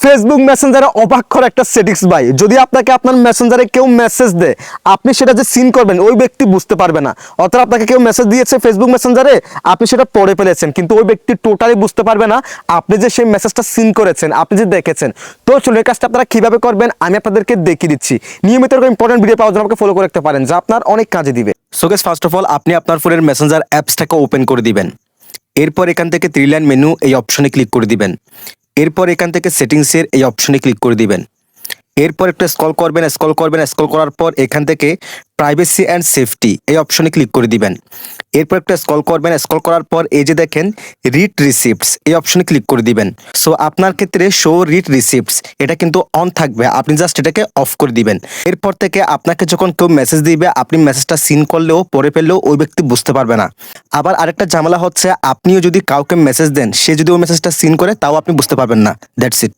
Facebook মেসেঞ্জারে অবাক করা একটা সেটিংস ভাই। যদি আপনাকে আপনার মেসেঞ্জারে কেউ মেসেজ দেয়, আপনি সেটা যে সিন করবেন ওই ব্যক্তি বুঝতে পারবে না। অর্থাৎ আপনাকে কেউ মেসেজ দিয়েছে ফেসবুক মেসেঞ্জারে, আপনি সেটা পড়ে ফেলেছেন, কিন্তু ওই ব্যক্তি টোটালি বুঝতে পারবে না আপনি যে সেই মেসেজটা সিন করেছেন, আপনি যে দেখেছেন। তো চলুন এই কাজটা আপনারা কিভাবে করবেন আমি আপনাদেরকে দেখিয়ে দিচ্ছি। নিয়মিত এরকম ইম্পর্টেন্ট ভিডিও পাওয়ার জন্য আমাকে ফলো করে রাখতে পারেন, যা আপনার অনেক কাজে দিবে। So guys, first of all আপনি আপনার ফোনের মেসেঞ্জার অ্যাপসটাকে ওপেন করে দিবেন। এরপর এখান থেকে থ্রি লাইন মেনু এই অপশনে ক্লিক করে দিবেন। এরপর এখান থেকে সেটিংসের এই অপশনে ক্লিক করে দিবেন। এরপর একটু স্ক্রল করার পর এখান থেকে প্রাইভেসি অ্যান্ড সেফটি এই অপশনে ক্লিক করে দিবেন। এরপর একটু স্ক্রল করার পর এই যে দেখেন রিড রিসিপ্টস এই অপশনে ক্লিক করে দিবেন। সো আপনার ক্ষেত্রে শো রিড রিসিপ্টস এটা কিন্তু অন থাকবে, আপনি জাস্ট এটাকে অফ করে দিবেন। এরপর থেকে আপনাকে যখন কেউ মেসেজ দিবে, আপনি মেসেজটা সিন করলেও পড়ে ফেললেও ওই ব্যক্তি বুঝতে পারবে না। আবার আরেকটা ঝামেলা হচ্ছে, আপনিও যদি কাউকে মেসেজ দেন, সে যদি ওই মেসেজটা সিন করে তাও আপনি বুঝতে পারবেন না। That's it.